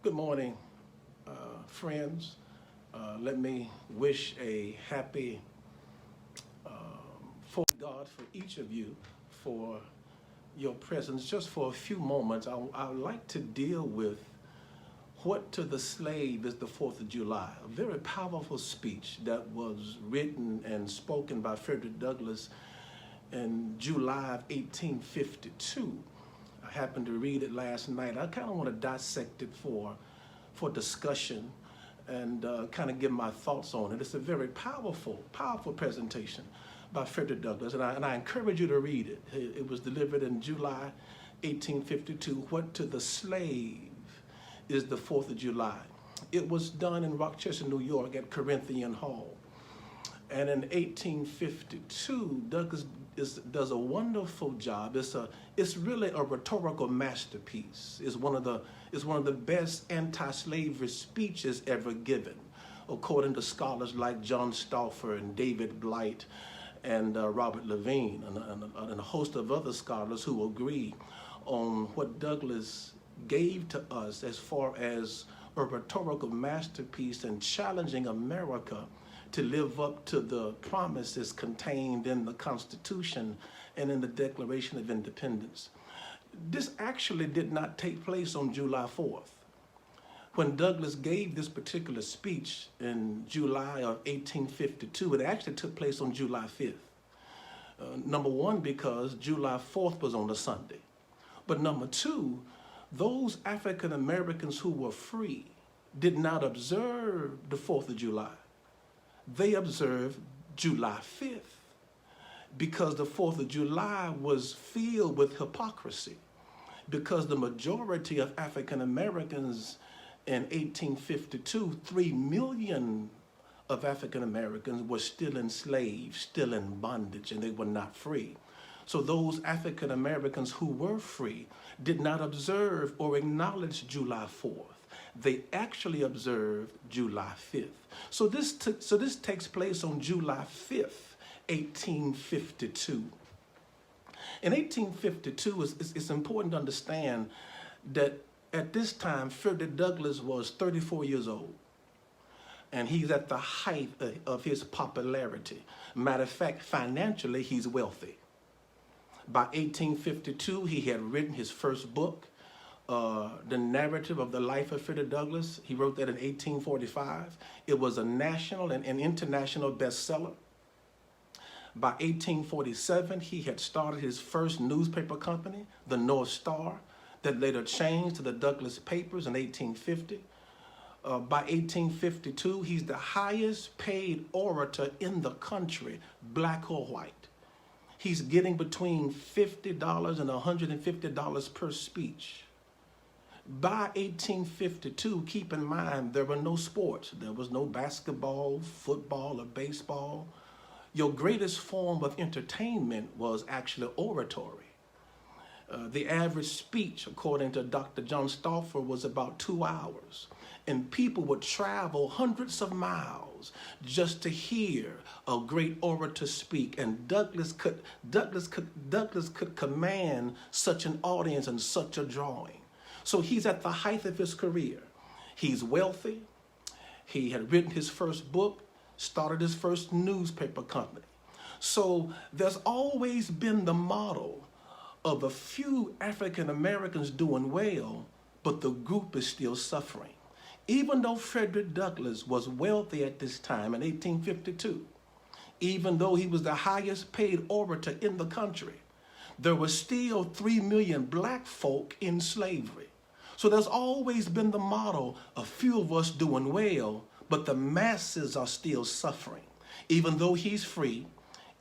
Good morning, friends. Let me wish a happy for God for each of you for your presence. Just for a few moments, I would like to deal with what to the slave is the 4th of July. A very powerful speech that was written and spoken by Frederick Douglass in July of 1852. I happened to read it last night. I kind of want to dissect it for discussion and kind of give my thoughts on it. It's a very powerful presentation by Frederick Douglass, and I encourage you to read it. It was delivered in July 1852. What to the slave is the 4th of July. It was done in Rochester, New York at Corinthian Hall. And in 1852, Douglass does a wonderful job. It's really a rhetorical masterpiece. It's one of the best anti-slavery speeches ever given, according to scholars like John Stauffer and David Blight and Robert Levine and a host of other scholars who agree on what Douglass gave to us as far as a rhetorical masterpiece and challenging America to live up to the promises contained in the Constitution and in the Declaration of Independence. This actually did not take place on July 4th. When Douglass gave this particular speech in July of 1852, it actually took place on July 5th. Number one, because July 4th was on a Sunday. But number two, those African Americans who were free did not observe the 4th of July. They observed July 5th because the 4th of July was filled with hypocrisy, because the majority of African Americans in 1852, 3 million of African Americans were still enslaved, still in bondage, and they were not free. So those African Americans who were free did not observe or acknowledge July 4th. They actually observed July 5th. So this takes place on July 5th, 1852. In 1852, it's important to understand that at this time, Frederick Douglass was 34 years old. And he's at the height of his popularity. Matter of fact, financially, he's wealthy. By 1852, he had written his first book, The Narrative of the Life of Frederick Douglass. He wrote that in 1845. It was a national and international bestseller. By 1847, he had started his first newspaper company, the North Star, that later changed to the Douglass Papers in 1850. By 1852, he's the highest paid orator in the country, black or white. He's getting between $50 and $150 per speech. By 1852, keep in mind, there were no sports. There was no basketball, football, or baseball. Your greatest form of entertainment was actually oratory. The average speech, according to Dr. John Stauffer, was about 2 hours. And people would travel hundreds of miles just to hear a great orator speak. And Douglass could command such an audience and such a drawing. So he's at the height of his career. He's wealthy. He had written his first book, started his first newspaper company. So there's always been the model of a few African Americans doing well, but the group is still suffering. Even though Frederick Douglass was wealthy at this time in 1852, even though he was the highest paid orator in the country, there were still 3 million black folk in slavery. So there's always been the model of few of us doing well, but the masses are still suffering. Even though he's free,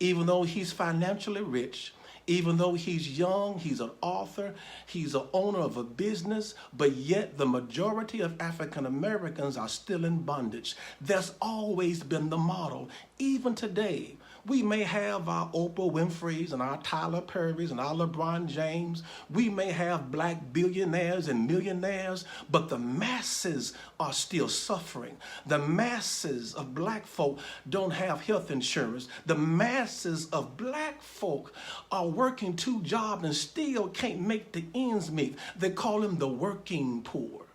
even though he's financially rich, even though he's young, he's an author, he's an owner of a business, but yet the majority of African Americans are still in bondage. There's always been the model. Even today, we may have our Oprah Winfreys and our Tyler Perrys and our LeBron James. We may have black billionaires and millionaires, but the masses are still suffering. The masses of black folk don't have health insurance. The masses of black folk are working 2 jobs and still can't make the ends meet. They call them the working poor.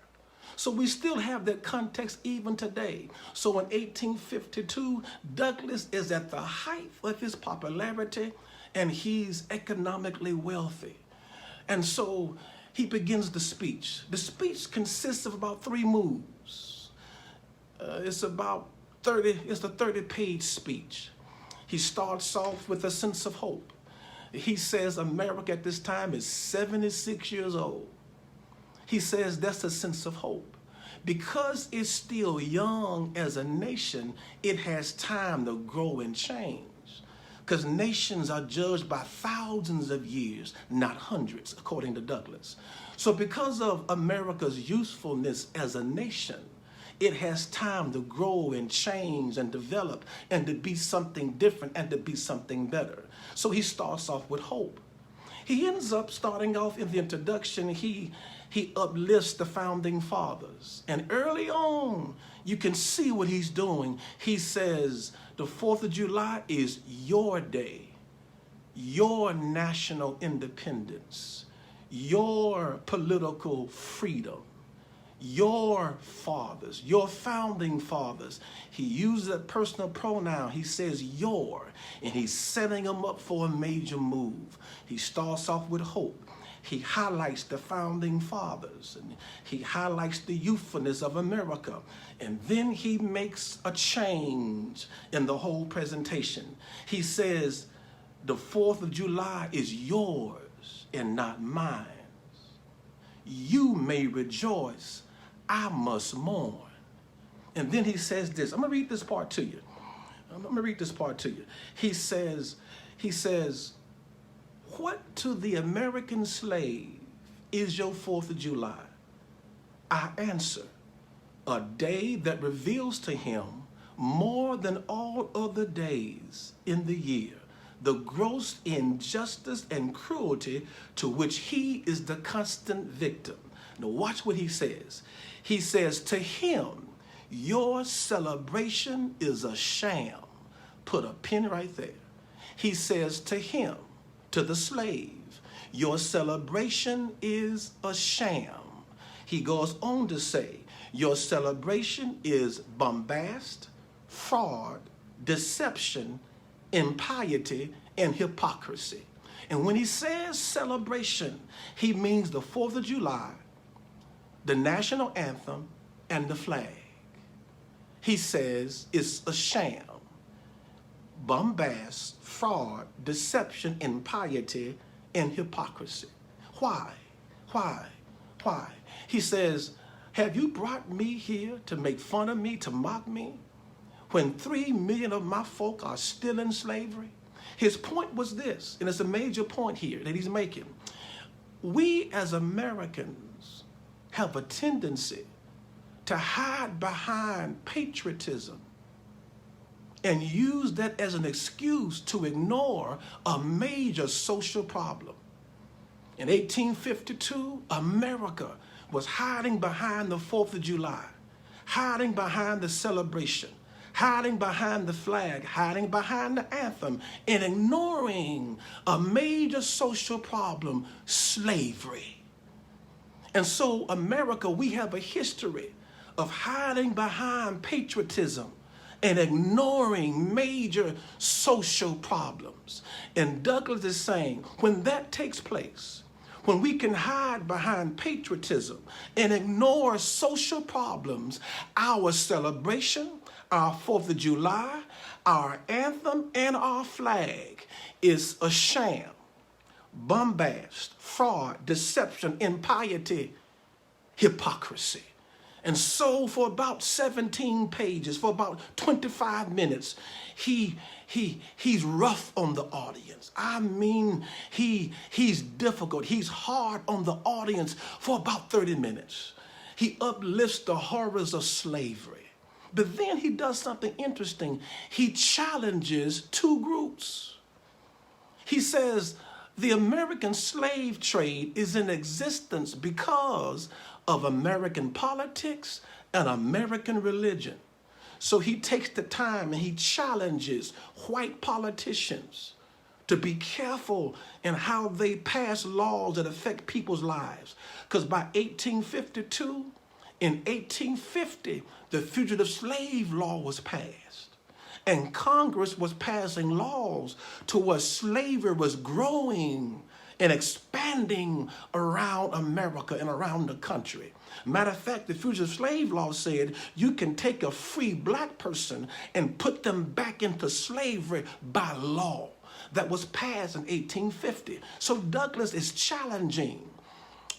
So we still have that context even today. So in 1852, Douglass is at the height of his popularity and he's economically wealthy. And so he begins the speech. The speech consists of about 3 moves. It's the 30-page speech. He starts off with a sense of hope. He says America at this time is 76 years old. He says that's a sense of hope. Because it's still young as a nation, it has time to grow and change. Because nations are judged by thousands of years, not hundreds, according to Douglass. So because of America's usefulness as a nation, it has time to grow and change and develop and to be something different and to be something better. So he starts off with hope. He ends up starting off in the introduction, he uplifts the founding fathers. And early on, you can see what he's doing. He says, the 4th of July is your day, your national independence, your political freedom, your fathers, your founding fathers. He uses a personal pronoun. He says your, and he's setting them up for a major move. He starts off with hope. He highlights the founding fathers, and he highlights the youthfulness of America. And then he makes a change in the whole presentation. He says, the 4th of July is yours and not mine. You may rejoice, I must mourn. And then he says this. I'm going to read this part to you. He says, what to the American slave is your 4th of July? I answer, a day that reveals to him more than all other days in the year the gross injustice and cruelty to which he is the constant victim. Now watch what he says. He says, to him, your celebration is a sham. Put a pin right there. He says to him, to the slave, your celebration is a sham. He goes on to say, your celebration is bombast, fraud, deception, impiety, and hypocrisy. And when he says celebration, he means the 4th of July, the national anthem, and the flag. He says it's a sham, bombast, fraud, deception, impiety, and hypocrisy. Why? He says, have you brought me here to make fun of me, to mock me, when 3 million of my folk are still in slavery? His point was this, and it's a major point here that he's making. We as Americans have a tendency to hide behind patriotism and use that as an excuse to ignore a major social problem. In 1852, America was hiding behind the 4th of July, hiding behind the celebration, hiding behind the flag, hiding behind the anthem, and ignoring a major social problem, slavery. And so America, we have a history of hiding behind patriotism and ignoring major social problems. And Douglass is saying, when that takes place, when we can hide behind patriotism and ignore social problems, our celebration, our 4th of July, our anthem, and our flag is a sham, bombast, fraud, deception, impiety, hypocrisy. And so for about 17 pages, for about 25 minutes, he's rough on the audience. I mean, he's difficult. He's hard on the audience for about 30 minutes. He uplifts the horrors of slavery. But then he does something interesting. He challenges 2 groups. He says the American slave trade is in existence because of American politics and American religion. So he takes the time and he challenges white politicians to be careful in how they pass laws that affect people's lives. Because by 1852, In 1850, the Fugitive Slave Law was passed. And Congress was passing laws to where slavery was growing and expanding around America and around the country. Matter of fact, the Fugitive Slave Law said you can take a free black person and put them back into slavery by law. That was passed in 1850. So Douglass is challenging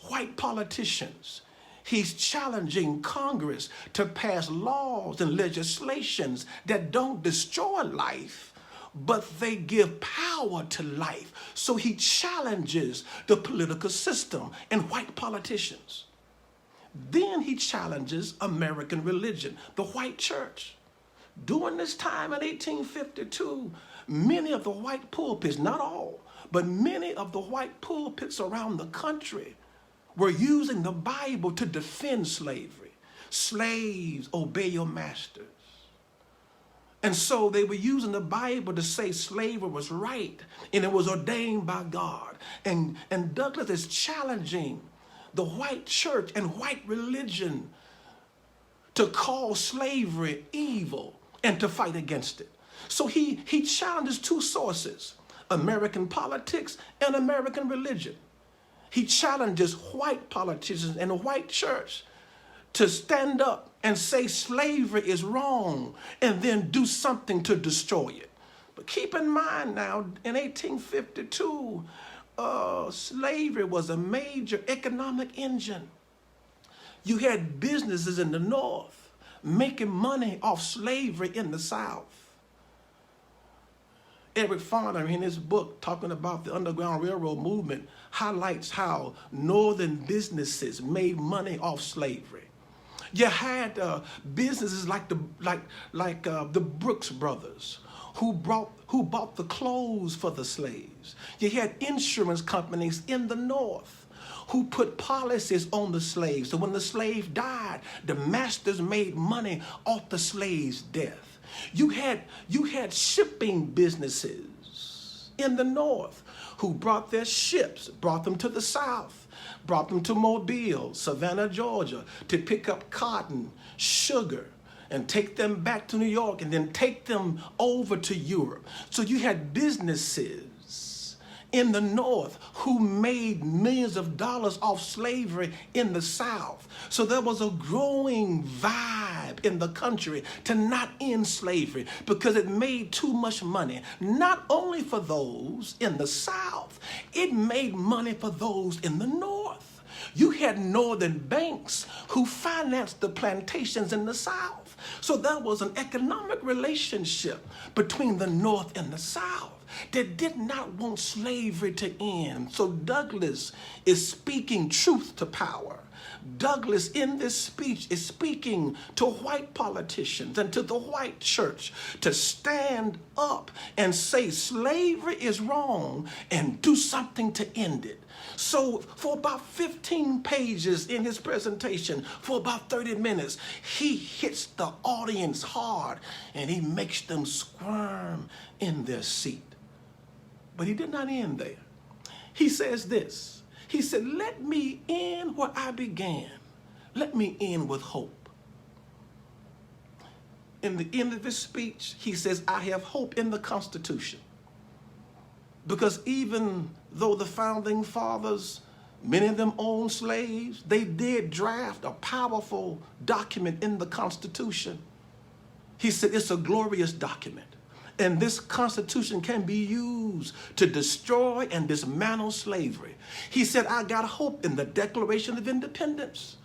white politicians. He's challenging Congress to pass laws and legislations that don't destroy life, but they give power to life. So he challenges the political system and white politicians. Then he challenges American religion, the white church. During this time in 1852, many of the white pulpits, not all, but many of the white pulpits around the country were using the Bible to defend slavery. Slaves, obey your masters. And so they were using the Bible to say slavery was right and it was ordained by God. And Douglass is challenging the white church and white religion to call slavery evil and to fight against it. So he challenges two sources, American politics and American religion. He challenges white politicians and the white church to stand up and say slavery is wrong and then do something to destroy it. But keep in mind now, in 1852, slavery was a major economic engine. You had businesses in the North making money off slavery in the South. Eric Farner, in his book talking about the Underground Railroad movement, highlights how northern businesses made money off slavery. You had businesses like the Brooks brothers, who bought the clothes for the slaves. You had insurance companies in the North who put policies on the slaves. So when the slave died, the masters made money off the slave's death. You had shipping businesses in the North who brought their ships, brought them to the South, brought them to Mobile, Savannah, Georgia, to pick up cotton, sugar, and take them back to New York and then take them over to Europe. So you had businesses in the North who made millions of dollars off slavery in the South. So there was a growing vibe in the country to not end slavery because it made too much money, not only for those in the South, it made money for those in the North. You had northern banks who financed the plantations in the South. So there was an economic relationship between the North and the South that did not want slavery to end. So Douglass is speaking truth to power. Douglass, in this speech, is speaking to white politicians and to the white church to stand up and say slavery is wrong and do something to end it. So for about 15 pages in his presentation, for about 30 minutes, he hits the audience hard and he makes them squirm in their seat. But he did not end there. He says this. He said, let me end where I began. Let me end with hope. In the end of his speech, he says, I have hope in the Constitution. Because even though the founding fathers, many of them owned slaves, they did draft a powerful document in the Constitution. He said, it's a glorious document. And this Constitution can be used to destroy and dismantle slavery. He said, I got hope in the Declaration of Independence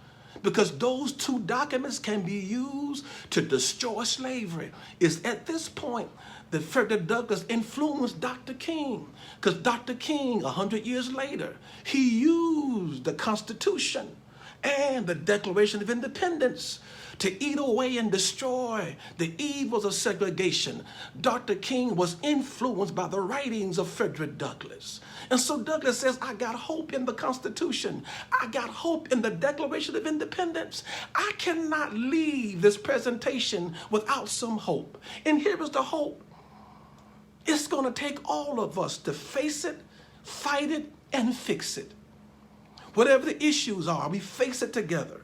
because those two documents can be used to destroy slavery. It's at this point that Frederick Douglass influenced Dr. King, because Dr. King, 100 years later, he used the Constitution and the Declaration of Independence to eat away and destroy the evils of segregation. Dr. King was influenced by the writings of Frederick Douglass. And so Douglass says, I got hope in the Constitution. I got hope in the Declaration of Independence. I cannot leave this presentation without some hope. And here is the hope. It's going to take all of us to face it, fight it, and fix it. Whatever the issues are, we face it together.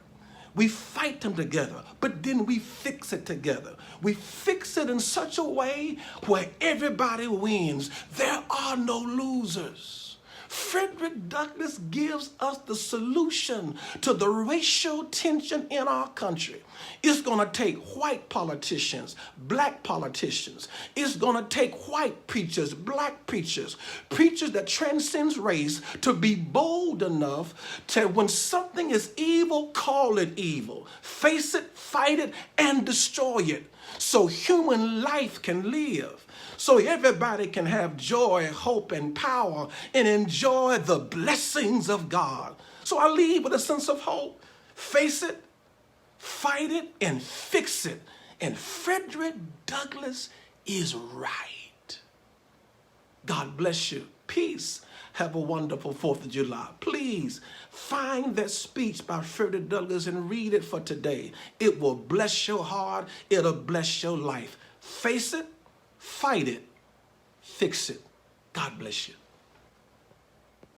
We fight them together, but then we fix it together. We fix it in such a way where everybody wins. There are no losers. Frederick Douglass gives us the solution to the racial tension in our country. It's going to take white politicians, black politicians. It's going to take white preachers, black preachers, preachers that transcends race to be bold enough to, when something is evil, call it evil. Face it, fight it, and destroy it so human life can live. So everybody can have joy, hope, and power and enjoy the blessings of God. So I leave with a sense of hope. Face it, fight it, and fix it. And Frederick Douglass is right. God bless you. Peace. Have a wonderful 4th of July. Please find that speech by Frederick Douglass and read it for today. It will bless your heart. It'll bless your life. Face it. Fight it. Fix it. God bless you.